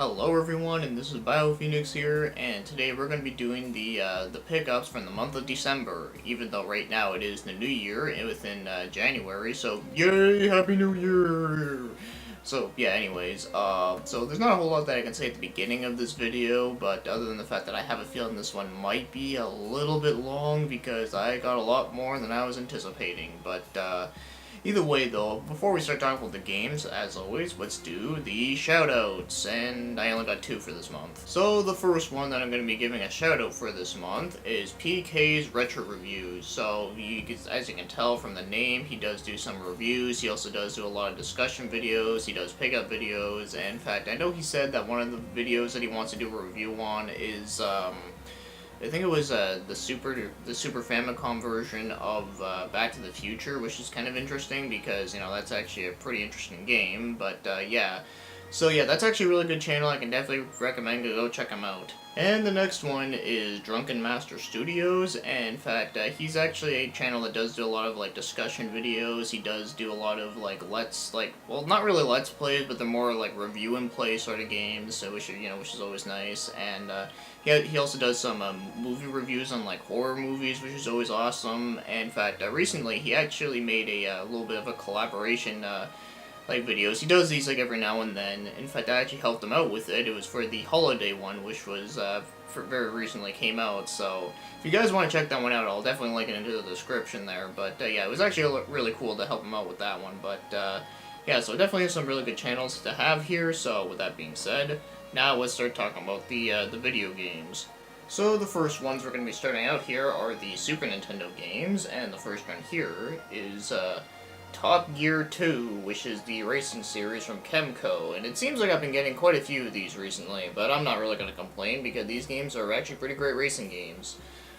Hello everyone, and this is BioPhoenix here, and today we're going to be doing the pickups from the month of December, even though right now it is the new year, and within January, so yay, Happy New Year! So, yeah, anyways, so there's not a whole lot that I can say at the beginning of this video, but other than the fact that I have a feeling this one might be a little bit long, because I got a lot more than I was anticipating, but, either way, though, before we start talking about the games, as always, let's do the shoutouts, and I only got 2 for this month. So, the first one that I'm going to be giving a shoutout for this month is PK's Retro Reviews. So, as you can tell from the name, he does do some reviews, he also does do a lot of discussion videos, he does pickup videos, and in fact, I know he said that one of the videos that he wants to do a review on is, I think it was the Super Famicom version of Back to the Future, which is kind of interesting because, you know, that's actually a pretty interesting game, but yeah. So yeah, that's actually a really good channel. I can definitely recommend to go check him out. And the next one is Drunken Master Studios, and in fact, he's actually a channel that does do a lot of, like, discussion videos. He does do a lot of, like, well, not really let's plays, but they're more, like, review and play sort of games, so which is always nice, and, he also does some, movie reviews on, like, horror movies, which is always awesome, and in fact, recently, he actually made a little bit of a collaboration, like videos. He does these like every now and then. In fact, I actually helped him out with it. It was for the holiday one, which was very recently came out. So if you guys want to check that one out, I'll definitely link it into the description there. But yeah, it was actually really cool to help him out with that one. But yeah, so definitely some really good channels to have here. So with that being said, now let's start talking about the video games. So the first ones we're going to be starting out here are the Super Nintendo games, and the first one here is Top Gear 2, which is the racing series from Kemco, and it seems like I've been getting quite a few of these recently, but I'm not really going to complain because these games are actually pretty great racing games.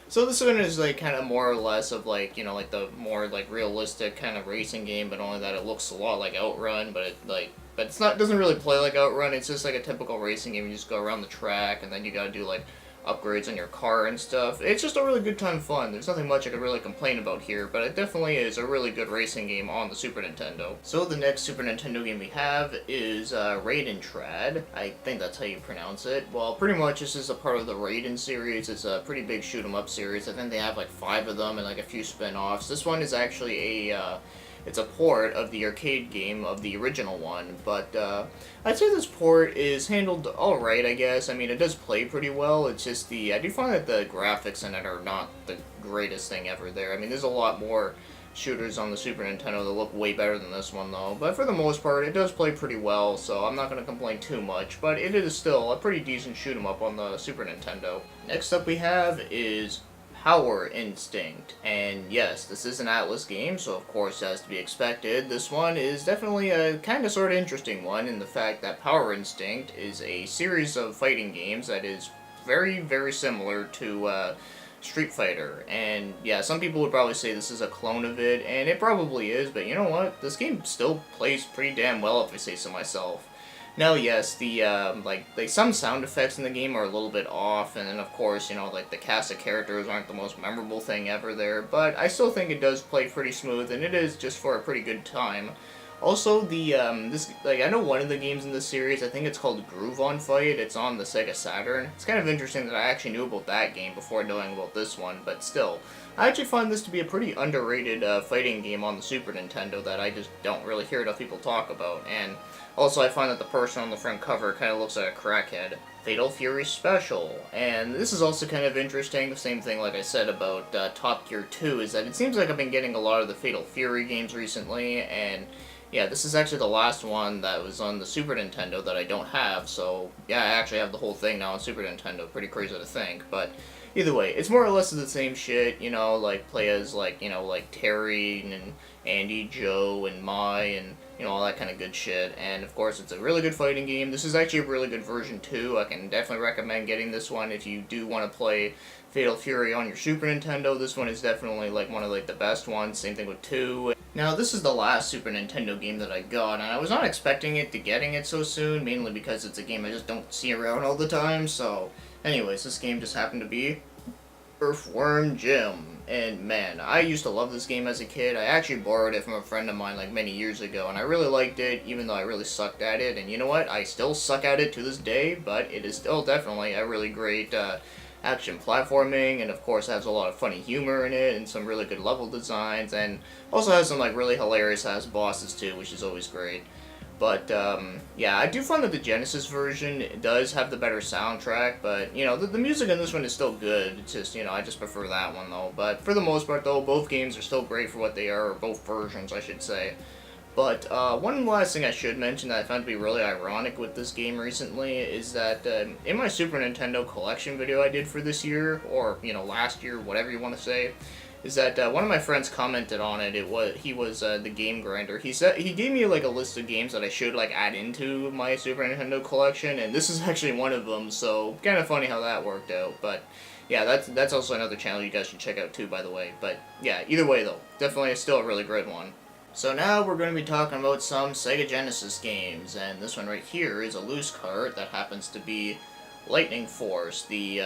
So this one is like kind of more or less of like, you know, like the more like realistic kind of racing game, but only that it looks a lot like Outrun, but it doesn't really play like Outrun. It's just like a typical racing game. You just go around the track and then you got to do like upgrades on your car and stuff. It's just a really good time fun. There's nothing much I could really complain about here, but it definitely is a really good racing game on the Super Nintendo. So the next Super Nintendo game we have is Raiden Trad. I think that's how you pronounce it. Well, pretty much this is a part of the Raiden series. It's a pretty big shoot 'em up series. I think they have like 5 of them and like a few spin-offs. This one is actually it's a port of the arcade game of the original one, but I'd say this port is handled alright, I guess. I mean, it does play pretty well. It's just I do find that the graphics in it are not the greatest thing ever there. I mean, there's a lot more shooters on the Super Nintendo that look way better than this one, though. But for the most part, it does play pretty well, so I'm not going to complain too much. But it is still a pretty decent shoot 'em up on the Super Nintendo. Next up we have is Power Instinct, and yes, this is an Atlas game, so of course, as to be expected, this one is definitely a kind of sort of interesting one in the fact that Power Instinct is a series of fighting games that is very, very similar to Street Fighter, and yeah, some people would probably say this is a clone of it, and it probably is, but you know what, this game still plays pretty damn well if I say so myself. Now, yes, the like some sound effects in the game are a little bit off, and then of course, you know, like the cast of characters aren't the most memorable thing ever there, but I still think it does play pretty smooth, and it is just for a pretty good time. Also, I know one of the games in this series, I think it's called Groove on Fight. It's on the Sega Saturn. It's kind of interesting that I actually knew about that game before knowing about this one, but still, I actually find this to be a pretty underrated fighting game on the Super Nintendo that I just don't really hear enough people talk about, and also I find that the person on the front cover kind of looks like a crackhead. Fatal Fury Special, and this is also kind of interesting. The same thing like I said about Top Gear 2 is that it seems like I've been getting a lot of the Fatal Fury games recently, and yeah, this is actually the last one that was on the Super Nintendo that I don't have, so yeah, I actually have the whole thing now on Super Nintendo. Pretty crazy to think, but either way, it's more or less the same shit, you know, like play as like, you know, like Terry and Andy, Joe, and Mai, and you know, all that kind of good shit, and of course it's a really good fighting game. This is actually a really good version too. I can definitely recommend getting this one if you do want to play Fatal Fury on your Super Nintendo. This one is definitely like one of like the best ones. Same thing with 2. Now this is the last Super Nintendo game that I got, and I was not expecting getting it so soon, mainly because it's a game I just don't see around all the time. So anyways, this game just happened to be Earthworm Jim. and man, I used to love this game as a kid. I actually borrowed it from a friend of mine like many years ago, and I really liked it, even though I really sucked at it. And you know what? I still suck at it to this day, but it is still definitely a really great action platforming, and of course has a lot of funny humor in it, and some really good level designs, and also has some like really hilarious ass bosses too, which is always great. But, yeah, I do find that the Genesis version does have the better soundtrack, but, you know, the music in this one is still good. It's just, you know, I just prefer that one, though. But for the most part, though, both games are still great for what they are, or both versions, I should say. But, one last thing I should mention that I found to be really ironic with this game recently is that, in my Super Nintendo collection video I did for this year, or, you know, last year, whatever you want to say, is that one of my friends commented on it. He was the game grinder. He gave me like a list of games that I should like add into my Super Nintendo collection, and this is actually one of them. So kind of funny how that worked out. But yeah, that's also another channel you guys should check out too, by the way. But yeah, either way though, definitely still a really great one. So now we're going to be talking about some Sega Genesis games, and this one right here is a loose cart that happens to be Lightning Force, the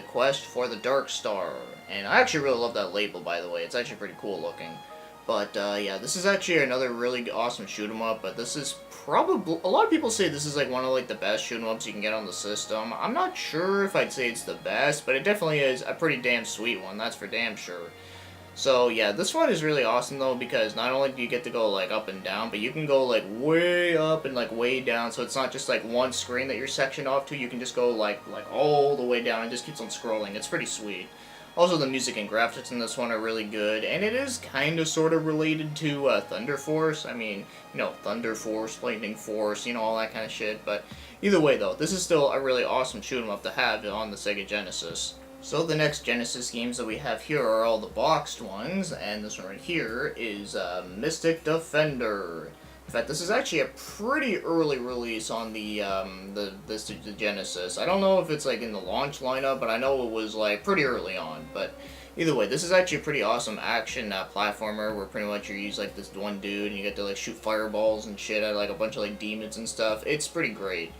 quest for the Dark Star. And I actually really love that label, by the way. It's actually pretty cool looking. But, yeah, this is actually another really awesome shoot 'em up, but this is probably, a lot of people say this is, like, one of, like, the best shoot 'em ups you can get on the system. I'm not sure if I'd say it's the best, but it definitely is a pretty damn sweet one, that's for damn sure. So yeah, this one is really awesome though, because not only do you get to go like up and down, but you can go like way up and like way down, so it's not just like one screen that you're sectioned off to. You can just go like all the way down and just keeps on scrolling. It's pretty sweet. Also, the music and graphics in this one are really good, and it is kind of sort of related to Thunder Force. I mean, you know, Thunder Force, Lightning Force, you know, all that kind of shit. But either way though, this is still a really awesome shoot 'em up to have on the Sega Genesis. So the next Genesis games that we have here are all the boxed ones, and this one right here is Mystic Defender. In fact, this is actually a pretty early release on the Genesis. I don't know if it's like in the launch lineup, but I know it was like pretty early on. But either way, this is actually a pretty awesome action platformer where pretty much you use like this one dude and you get to like shoot fireballs and shit at like a bunch of like demons and stuff. It's pretty great.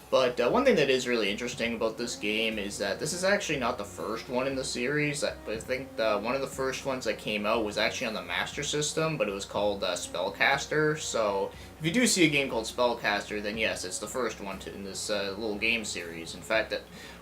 But one thing that is really interesting about this game is that this is actually not the first one in the series. I think one of the first ones that came out was actually on the Master System, but it was called Spellcaster. So if you do see a game called Spellcaster, then yes, it's the first one in this little game series. In fact,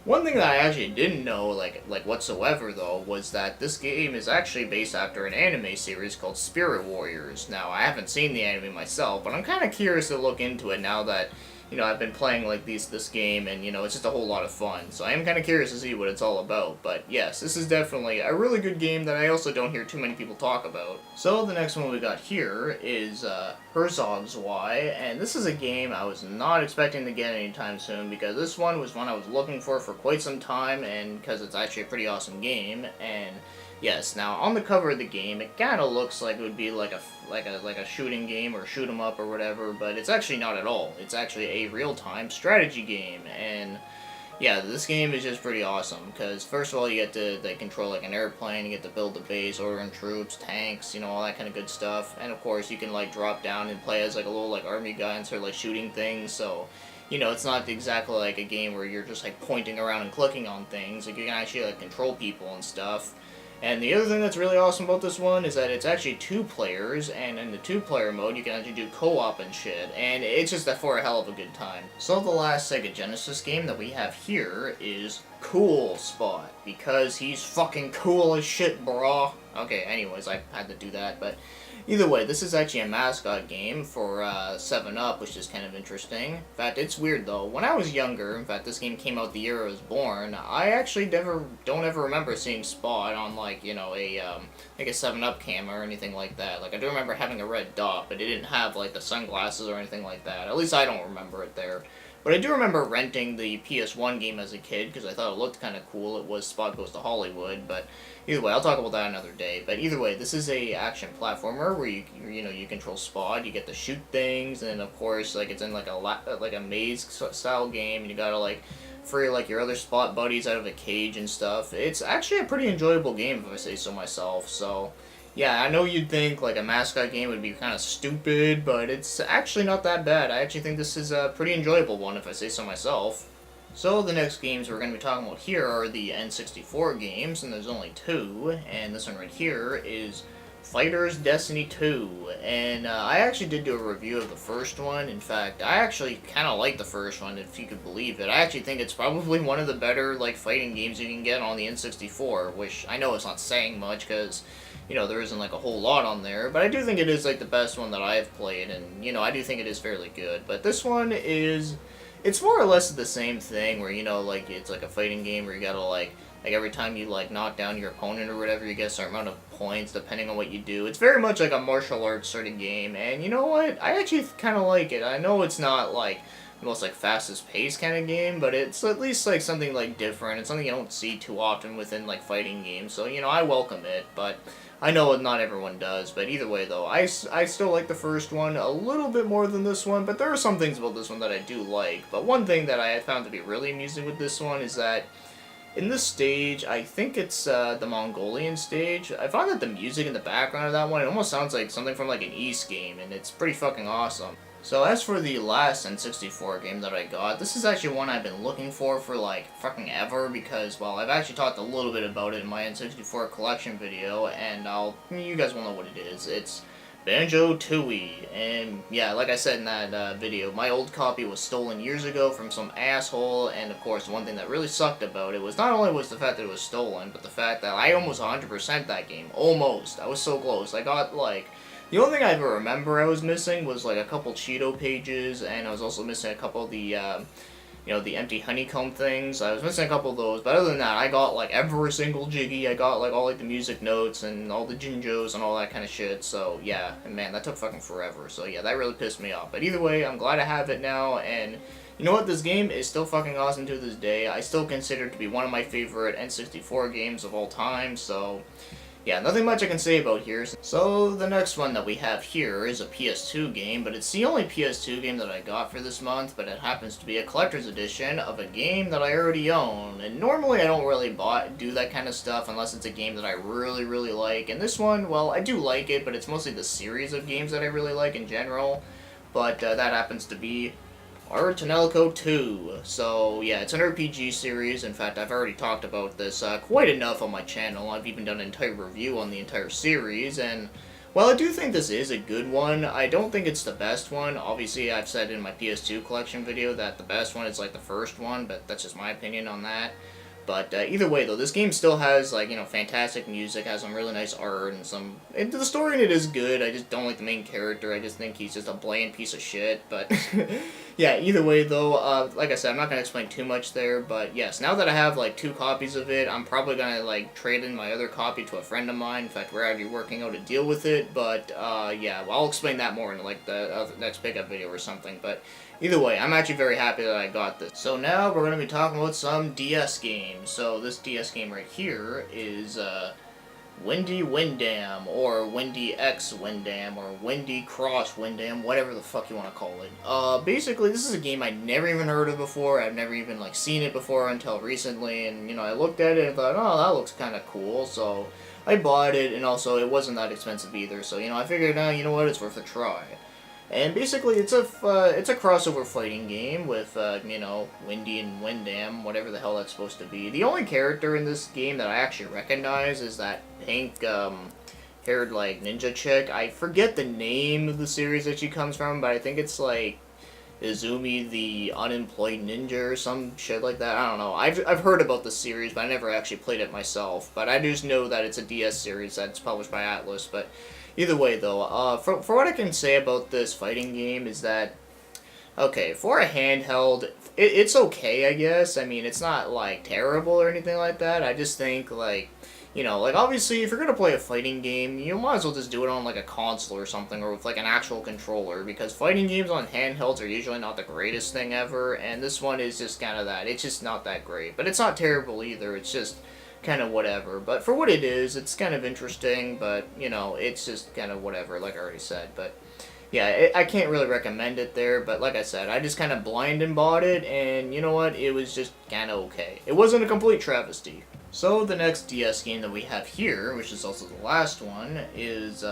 one thing that I actually didn't know, like whatsoever though, was that this game is actually based after an anime series called Spirit Warriors. Now, I haven't seen the anime myself, but I'm kind of curious to look into it now that, you know, I've been playing like this game, and you know, it's just a whole lot of fun. So I am kind of curious to see what it's all about. But yes, this is definitely a really good game that I also don't hear too many people talk about. So the next one we got here is Herzog's Y, and this is a game I was not expecting to get anytime soon, because this one was one I was looking for quite some time, and because it's actually a pretty awesome game. And yes, now on the cover of the game, it kind of looks like it would be like a shooting game or shoot 'em up or whatever, but it's actually not at all. It's actually a real-time strategy game, and yeah, this game is just pretty awesome, because first of all, you get to control like an airplane, you get to build a base, ordering troops, tanks, you know, all that kind of good stuff, and of course you can like drop down and play as like a little like army guy and start like shooting things. So you know, it's not exactly like a game where you're just like pointing around and clicking on things. Like you can actually like control people and stuff. And the other thing that's really awesome about this one is that it's actually 2 players, and in the 2-player mode you can actually do co-op and shit, and it's just for a hell of a good time. So the last Sega Genesis game that we have here is Cool Spot, because he's fucking cool as shit, brah. Okay, anyways, I had to do that, but either way, this is actually a mascot game for 7-Up, which is kind of interesting. In fact, it's weird though. When I was younger, in fact, this game came out the year I was born, I actually don't ever remember seeing Spot on like, you know, like a 7-Up camera or anything like that. Like, I do remember having a red dot, but it didn't have like the sunglasses or anything like that. At least I don't remember it there. But I do remember renting the PS1 game as a kid, because I thought it looked kind of cool. It was Spot Goes to Hollywood, but either way, I'll talk about that another day. But either way, this is a action platformer where you control Spot, you get to shoot things, and of course, like, it's in like a maze style game, and you gotta like free like your other Spot buddies out of a cage and stuff. It's actually a pretty enjoyable game, if I say so myself. So yeah, I know you'd think like a mascot game would be kind of stupid, but it's actually not that bad. I actually think this is a pretty enjoyable one, if I say so myself. So the next games we're going to be talking about here are the N64 games, and there's only two, and this one right here is Fighters Destiny 2, and I actually did do a review of the first one. In fact, I actually kind of like the first one, if you could believe it. I actually think it's probably one of the better, like, fighting games you can get on the N64, which I know it's not saying much, because, you know, there isn't, like, a whole lot on there, but I do think it is, like, the best one that I've played, and, you know, I do think it is fairly good. But this one is... It's more or less the same thing, where, you know, like, it's like a fighting game where you gotta, like every time you, like, knock down your opponent or whatever, you get a certain amount of points depending on what you do. It's very much like a martial arts sort of game, and you know what? I actually kind of like it. I know it's not, like, the most, like, fastest paced kind of game, but it's at least, like, something, like, different. It's something you don't see too often within, like, fighting games, so, you know, I welcome it, but I know not everyone does. But either way, though, I still like the first one a little bit more than this one, but there are some things about this one that I do like. But one thing that I had found to be really amusing with this one is that in this stage, I think it's the Mongolian stage, I found that the music in the background of that one, it almost sounds like something from, like, an Ys game, and it's pretty fucking awesome. So as for the last N64 game that I got, this is actually one I've been looking for like, fucking ever, because, well, I've actually talked a little bit about it in my N64 collection video, and you guys will know what it is. It's Banjo-Tooie, and yeah, like I said in that video, my old copy was stolen years ago from some asshole, and of course, one thing that really sucked about it was not only was the fact that it was stolen, but the fact that I almost 100% that game. Almost. I was so close. I got, like, the only thing I ever remember I was missing was, like, a couple Cheeto pages, and I was also missing a couple of the, you know, the empty honeycomb things. I was missing a couple of those, but other than that, I got, like, every single Jiggy. I got, like, all, like, the music notes and all the Jinjos and all that kind of shit. So, yeah, and man, that took fucking forever. So, yeah, that really pissed me off. But either way, I'm glad I have it now, and you know what? This game is still fucking awesome to this day. I still consider it to be one of my favorite N64 games of all time, so yeah, nothing much I can say about here. So the next one that we have here is a PS2 game, but it's the only PS2 game that I got for this month, but it happens to be a collector's edition of a game that I already own. And normally I don't really do that kind of stuff unless it's a game that I really, really like. And this one, well, I do like it, but it's mostly the series of games that I really like in general. But that happens to be Untitled 2. So yeah, it's an RPG series. In fact, I've already talked about this quite enough on my channel. I've even done an entire review on the entire series, and while I do think this is a good one, I don't think it's the best one. Obviously, I've said in my PS2 collection video that the best one is like the first one, but that's just my opinion on that. But either way, though, this game still has, like, you know, fantastic music, has some really nice art, and the story in it is good. I just don't like the main character. I just think he's just a bland piece of shit, but yeah, either way, though, like I said, I'm not going to explain too much there, but yes, now that I have, like, 2 copies of it, I'm probably going to, like, trade in my other copy to a friend of mine. In fact, we're already working out a deal with it, but, yeah, well, I'll explain that more in, like, the next pickup video or something, but either way, I'm actually very happy that I got this. So now we're going to be talking about some DS games. So this DS game right here is Windy Windam, or Windy X Windam, or Windy Cross Windam, whatever the fuck you want to call it. Basically, this is a game I never even heard of before. I've never even, like, seen it before until recently, and, you know, I looked at it and thought, oh, that looks kind of cool, so I bought it, and also it wasn't that expensive either, so, you know, I figured, you know what, it's worth a try. And basically, it's a crossover fighting game with, you know, Windy and Windam, whatever the hell that's supposed to be. The only character in this game that I actually recognize is that pink, haired, like, ninja chick. I forget the name of the series that she comes from, but I think it's, like, Izumi the Unemployed Ninja or some shit like that. I don't know. I've heard about the series, but I never actually played it myself. But I just know that it's a DS series that's published by Atlas, but either way, though, for what I can say about this fighting game is that, okay, for a handheld, it's okay, I guess. I mean, it's not, like, terrible or anything like that. I just think, like, you know, like, obviously, if you're gonna play a fighting game, you might as well just do it on, like, a console or something, or with, like, an actual controller, because fighting games on handhelds are usually not the greatest thing ever, and this one is just kind of that. It's just not that great. But it's not terrible either. It's just kind of whatever. But for what it is, it's kind of interesting, but, you know, it's just kind of whatever, like I already said. But yeah, I can't really recommend it there, but like I said, I just kind of blind and bought it, and you know what, it was just kind of okay. It wasn't a complete travesty. So the next DS game that we have here, which is also the last one, is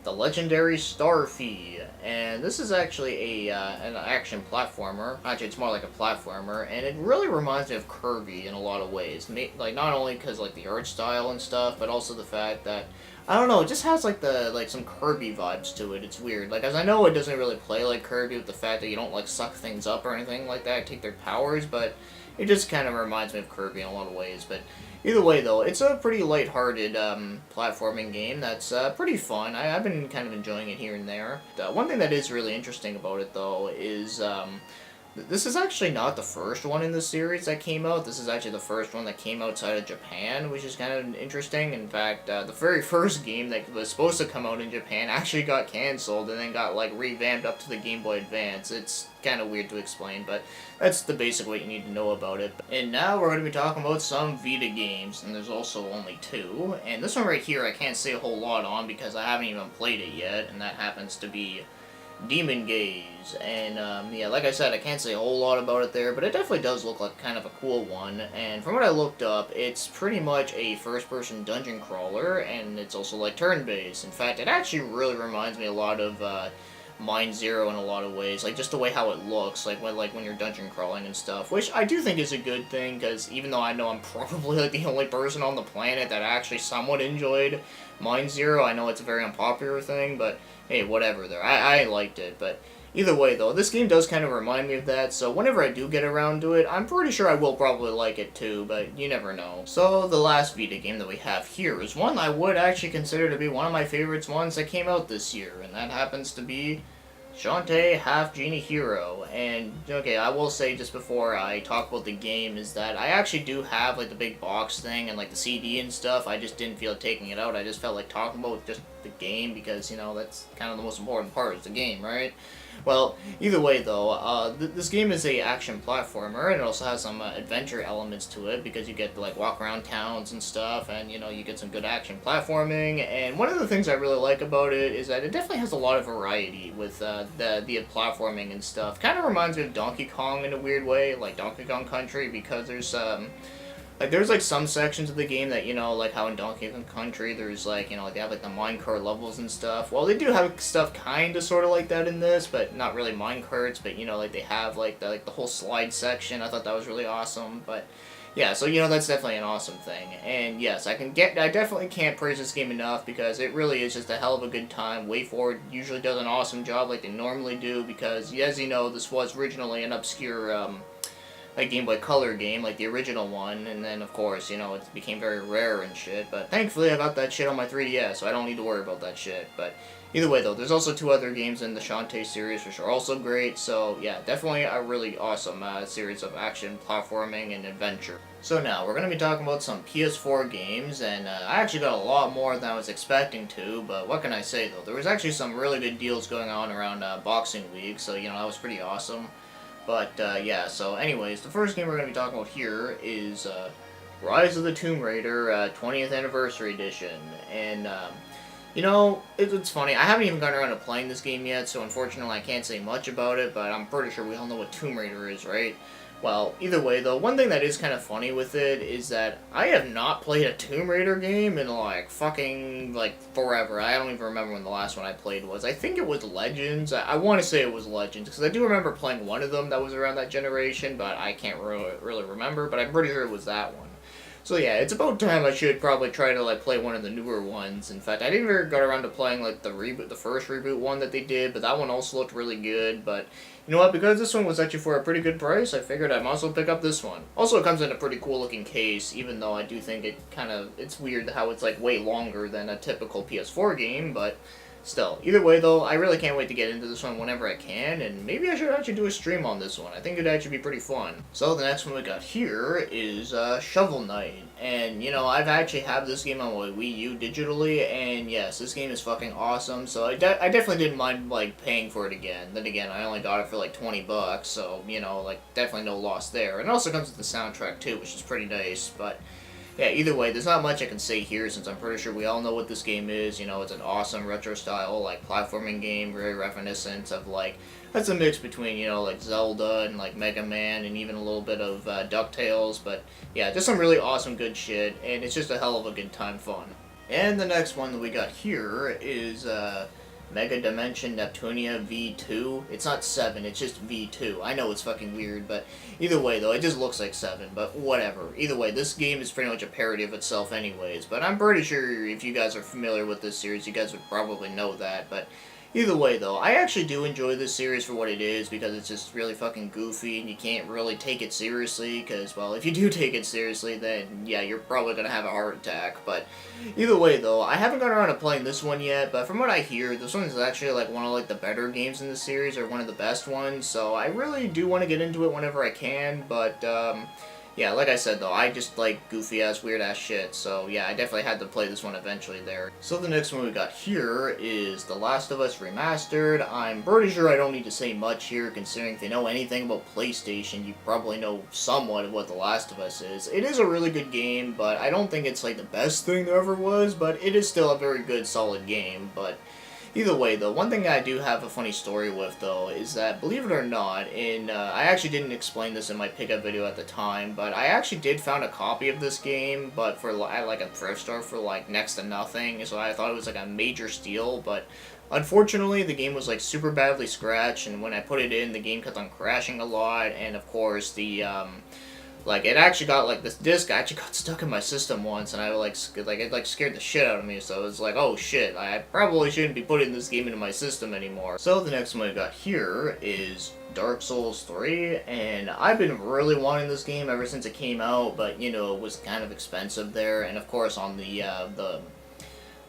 the legendary Starfy, and this is actually an action platformer. Actually, it's more like a platformer, and it really reminds me of Kirby in a lot of ways. Like not only because like the art style and stuff, but also the fact that I don't know, it just has like some Kirby vibes to it. It's weird. Like as I know it doesn't really play like Kirby with the fact that you don't like suck things up or anything like that, take their powers, but it just kind of reminds me of Kirby in a lot of ways. But either way, though, it's a pretty lighthearted platforming game that's pretty fun. I've been kind of enjoying it here and there. One thing that is really interesting about it, though, is this is actually not the first one in the series that came out. This is actually the first one that came outside of Japan, which is kind of interesting. In fact, the very first game that was supposed to come out in Japan actually got canceled and then got like revamped up to the Game Boy Advance. It's kind of weird to explain, but that's the basic what you need to know about it. And now we're going to be talking about some Vita games, and there's also only two. And this one right here I can't say a whole lot on because I haven't even played it yet, and that happens to be Demon Gaze. And yeah, like I said, I can't say a whole lot about it there, but it definitely does look like kind of a cool one. And from what I looked up, it's pretty much a first-person dungeon crawler, and it's also like turn-based. In fact, it actually really reminds me a lot of Mind Zero in a lot of ways, like just the way how it looks, like when you're dungeon crawling and stuff, which I do think is a good thing, because even though I know I'm probably like the only person on the planet that actually somewhat enjoyed Mind Zero, I know it's a very unpopular thing, but hey, whatever there, I liked it. But either way though, this game does kind of remind me of that, so whenever I do get around to it, I'm pretty sure I will probably like it too, but you never know. So the last Vita game that we have here is one I would actually consider to be one of my favorites ones that came out this year, and that happens to be Shantae Half Genie Hero. And okay, I will say just before I talk about the game is that I actually do have like the big box thing and like the CD and stuff. I just didn't feel like taking it out. I just felt like talking about just the game because, you know, that's kind of the most important part is the game, right? Well, either way though, this game is a action platformer, and it also has some adventure elements to it because you get to like walk around towns and stuff, and you know you get some good action platforming. And one of the things I really like about it is that it definitely has a lot of variety with the platforming and stuff. Kind of reminds me of Donkey Kong in a weird way, like Donkey Kong Country, because there's like some sections of the game that, you know, like how in Donkey Kong Country there's like, you know, like they have like the minecart levels and stuff. Well, they do have stuff kind of sort of like that in this, but not really minecarts, but you know, like they have like the whole slide section. I thought that was really awesome. But yeah, so you know, that's definitely an awesome thing. And yes, I definitely can't praise this game enough because it really is just a hell of a good time. WayForward usually does an awesome job like they normally do because, as you know, this was originally an obscure like Game Boy Color game, like the original one, and then of course, you know, it became very rare and shit, but thankfully I got that shit on my 3DS, so I don't need to worry about that shit. But either way though, there's also two other games in the Shantae series which are also great, so yeah, definitely a really awesome series of action, platforming, and adventure. So now, we're going to be talking about some PS4 games, and I actually got a lot more than I was expecting to, but what can I say though, there was actually some really good deals going on around Boxing Week, so you know, that was pretty awesome. But, yeah, so anyways, the first game we're going to be talking about here is Rise of the Tomb Raider 20th Anniversary Edition. And, you know, it's funny, I haven't even gotten around to playing this game yet, so unfortunately I can't say much about it, but I'm pretty sure we all know what Tomb Raider is, right? Well, either way, though, one thing that is kind of funny with it is that I have not played a Tomb Raider game in, like, fucking, like, forever. I don't even remember when the last one I played was. I think it was Legends. I want to say it was Legends, because I do remember playing one of them that was around that generation, but I can't really remember, but I'm pretty sure it was that one. So yeah, it's about time I should probably try to like play one of the newer ones. In fact, I didn't even get around to playing like the first reboot one that they did, but that one also looked really good. But you know what, because this one was actually for a pretty good price, I figured I might as well pick up this one. Also, it comes in a pretty cool looking case, even though I do think it's weird how it's like way longer than a typical PS4 game, but still, either way though, I really can't wait to get into this one whenever I can, and maybe I should actually do a stream on this one. I think it'd actually be pretty fun. So the next one we got here is Shovel Knight, and you know, I've actually have this game on my Wii U digitally, and yes, this game is fucking awesome, so I definitely didn't mind like paying for it again. Then again, I only got it for like 20 bucks, so you know, like definitely no loss there. And it also comes with the soundtrack too, which is pretty nice, but yeah, either way, there's not much I can say here since I'm pretty sure we all know what this game is. You know, it's an awesome retro-style, like, platforming game, very reminiscent of, like, that's a mix between, you know, like, Zelda and, like, Mega Man and even a little bit of DuckTales. But, yeah, just some really awesome good shit, and it's just a hell of a good time fun. And the next one that we got here is Mega Dimension Neptunia V2. It's not 7, it's just V2. I know it's fucking weird, but either way though, it just looks like 7, but whatever. Either way, this game is pretty much a parody of itself anyways, but I'm pretty sure if you guys are familiar with this series, you guys would probably know that, but either way, though, I actually do enjoy this series for what it is, because it's just really fucking goofy, and you can't really take it seriously, because, well, if you do take it seriously, then, yeah, you're probably gonna have a heart attack, but either way, though, I haven't gotten around to playing this one yet, but from what I hear, this one is actually, like, one of, like, the better games in the series, or one of the best ones, so I really do want to get into it whenever I can, but, yeah, like I said though, I just like goofy-ass, weird-ass shit, so yeah, I definitely had to play this one eventually there. So the next one we got here is The Last of Us Remastered. I'm pretty sure I don't need to say much here, considering if you know anything about PlayStation, you probably know somewhat of what The Last of Us is. It is a really good game, but I don't think it's like the best thing there ever was, but it is still a very good, solid game, but either way, though, one thing I do have a funny story with, though, is that, believe it or not, I actually didn't explain this in my pickup video at the time, but I actually did found a copy of this game, but at, like, a thrift store for, like, next to nothing, so I thought it was, like, a major steal, but unfortunately, the game was, like, super badly scratched, and when I put it in, the game kept on crashing a lot, and, of course, like, it actually got, like, this disc actually got stuck in my system once, and it scared the shit out of me, so it was like, oh shit, I probably shouldn't be putting this game into my system anymore. So the next one I got here is Dark Souls 3, and I've been really wanting this game ever since it came out, but, you know, it was kind of expensive there, and of course on the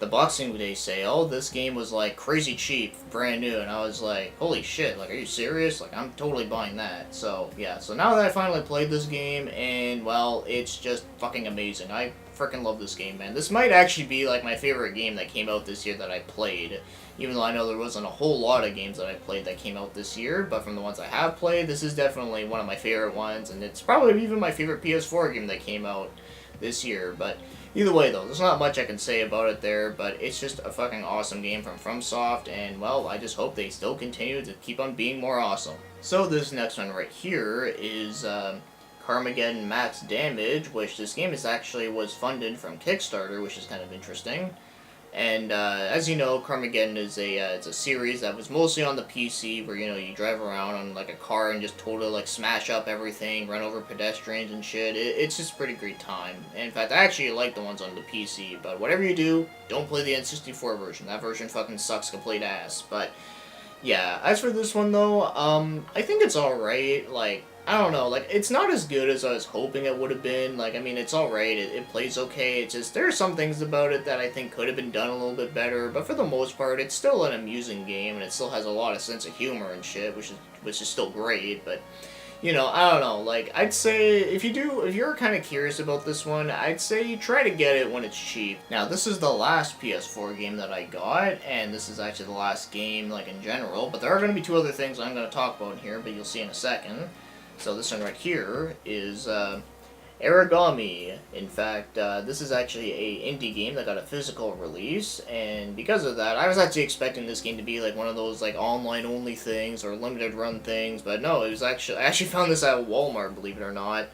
Boxing Day sale, this game was like crazy cheap, brand new, and I was like, holy shit, like, are you serious? Like, I'm totally buying that. So, yeah, so now that I finally played this game, and, well, it's just fucking amazing. I freaking love this game, man. This might actually be, like, my favorite game that came out this year that I played, even though I know there wasn't a whole lot of games that I played that came out this year, but from the ones I have played, this is definitely one of my favorite ones, and it's probably even my favorite PS4 game that came out this year, but either way though, there's not much I can say about it there, but it's just a fucking awesome game from FromSoft, and well, I just hope they still continue to keep on being more awesome. So this next one right here is Carmageddon Max Damage, which this game was funded from Kickstarter, which is kind of interesting. And as you know, Carmageddon is it's a series that was mostly on the PC, where, you know, you drive around on like a car and just totally like smash up everything, run over pedestrians and shit. It's just a pretty great time. And in fact, I actually like the ones on the PC, but whatever you do, don't play the N64 version. That version fucking sucks complete ass. But yeah, as for this one though, I think it's alright. Like, I don't know, like, it's not as good as I was hoping it would have been. Like, I mean, it's alright, it plays okay, it's just, there are some things about it that I think could have been done a little bit better, but for the most part, it's still an amusing game, and it still has a lot of sense of humor and shit, which is still great, but, you know, I don't know, like, I'd say, if you're kind of curious about this one, I'd say try to get it when it's cheap. Now, this is the last PS4 game that I got, and this is actually the last game, like, in general, but there are going to be two other things I'm going to talk about here, but you'll see in a second. So this one right here is Origami. In fact, this is actually a indie game that got a physical release, and because of that, I was actually expecting this game to be like one of those like online only things or limited run things, but no, I actually found this at Walmart, believe it or not.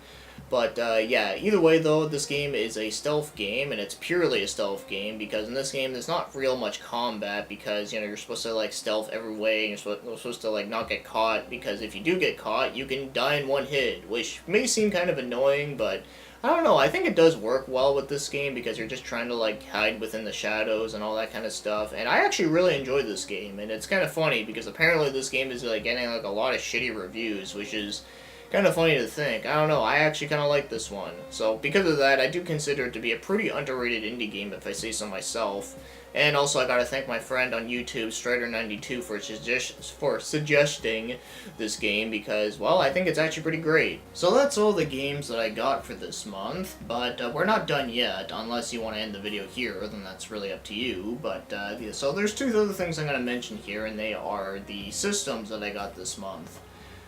But, yeah, either way, though, this game is a stealth game, and it's purely a stealth game, because in this game, there's not real much combat, because, you know, you're supposed to, like, stealth every way, and you're supposed to, like, not get caught, because if you do get caught, you can die in one hit, which may seem kind of annoying, but I don't know, I think it does work well with this game, because you're just trying to, like, hide within the shadows and all that kind of stuff, and I actually really enjoyed this game, and it's kind of funny, because apparently this game is, like, getting, like, a lot of shitty reviews, which is kind of funny to think. I don't know, I actually kind of like this one. So, because of that, I do consider it to be a pretty underrated indie game, if I say so myself. And also, I gotta thank my friend on YouTube, Strider92, for suggesting this game, because, well, I think it's actually pretty great. So that's all the games that I got for this month, but we're not done yet, unless you want to end the video here, then that's really up to you. But, yeah, so there's two other things I'm gonna mention here, and they are the systems that I got this month.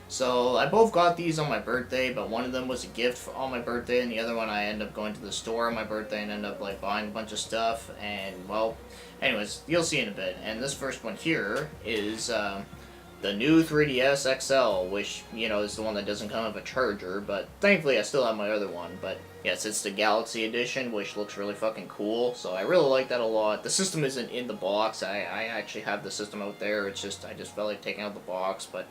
So, I both got these on my birthday, but one of them was a gift on my birthday, and the other one I ended up going to the store on my birthday and ended up, like, buying a bunch of stuff, and, well, anyways, you'll see in a bit. And this first one here is, the new 3DS XL, which, you know, is the one that doesn't come with a charger, but thankfully I still have my other one, but Yes, it's the Galaxy Edition, which looks really fucking cool, so I really like that a lot. The system isn't in the box. I actually have the system out there. It's just, I just felt like taking out the box, but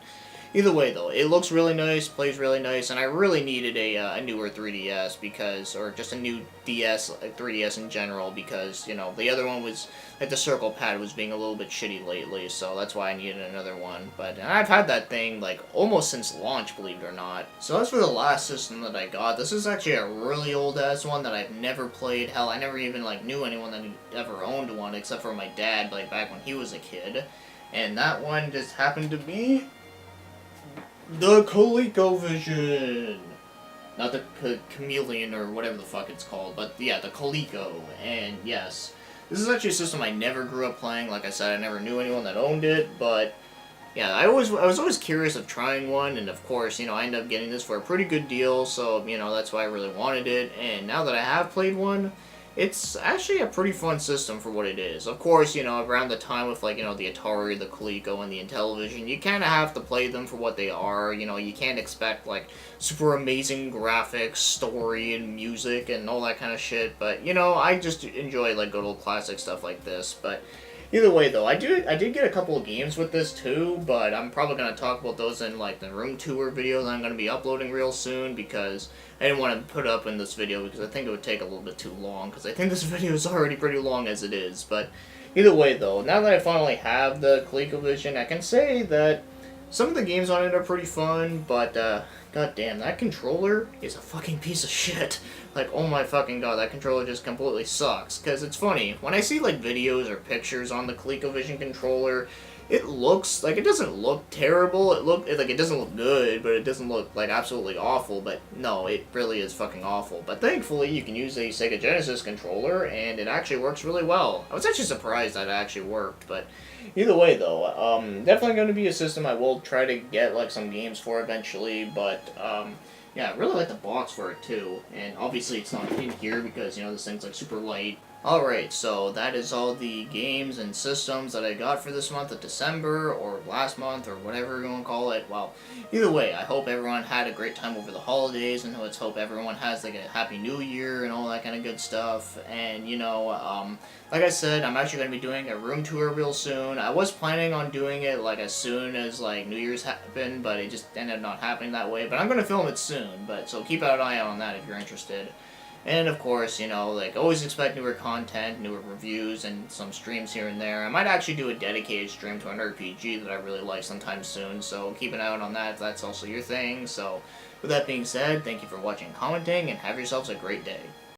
either way, though, it looks really nice, plays really nice, and I really needed a newer 3DS because, or just a new DS, like 3DS in general, because, you know, the other one was, like, the circle pad was being a little bit shitty lately, so that's why I needed another one. But and I've had that thing, like, almost since launch, believe it or not. So as for the last system that I got, this is actually a really old-ass one that I've never played. Hell, I never even, like, knew anyone that ever owned one, except for my dad, like, back when he was a kid. And that one just happened to be the ColecoVision! Not the Chameleon or whatever the fuck it's called, but yeah, the Coleco. And yes, this is actually a system I never grew up playing. Like I said, I never knew anyone that owned it, but yeah, I was always curious of trying one, and of course, you know, I ended up getting this for a pretty good deal, so, you know, that's why I really wanted it. And now that I have played one, it's actually a pretty fun system for what it is. Of course, you know, around the time with, like, you know, the Atari, the Coleco, and the Intellivision, you kind of have to play them for what they are. You know, you can't expect, like, super amazing graphics, story, and music, and all that kind of shit. But, you know, I just enjoy, like, good old classic stuff like this. But either way, though, I did get a couple of games with this, too, but I'm probably going to talk about those in, like, the room tour video that I'm going to be uploading real soon, because I didn't want to put up in this video, because I think it would take a little bit too long, because I think this video is already pretty long as it is. But either way, though, now that I finally have the ColecoVision, I can say that some of the games on it are pretty fun, but, god damn, that controller is a fucking piece of shit. Like, oh my fucking god, that controller just completely sucks. Because it's funny, when I see, like, videos or pictures on the ColecoVision controller, it looks, like, it doesn't look terrible. It doesn't look good, but it doesn't look, like, absolutely awful. But no, it really is fucking awful. But thankfully, you can use a SNES.Genesis controller, and it actually works really well. I was actually surprised that it actually worked, but either way, though, definitely going to be a system I will try to get, like, some games for eventually, but, yeah, I really like the box for it, too, and obviously it's not in here because, you know, this thing's, like, super light. Alright, so that is all the games and systems that I got for this month of December, or last month, or whatever you want to call it. Well, either way, I hope everyone had a great time over the holidays, and let's hope everyone has, like, a happy new year and all that kind of good stuff. And, you know, like I said, I'm actually going to be doing a room tour real soon. I was planning on doing it, like, as soon as, like, New Year's happened, but it just ended up not happening that way. But I'm going to film it soon, but so keep an eye on that if you're interested. And of course, you know, like, always expect newer content, newer reviews, and some streams here and there. I might actually do a dedicated stream to an RPG that I really like sometime soon, so keep an eye out on that if that's also your thing. So, with that being said, thank you for watching and commenting, and have yourselves a great day.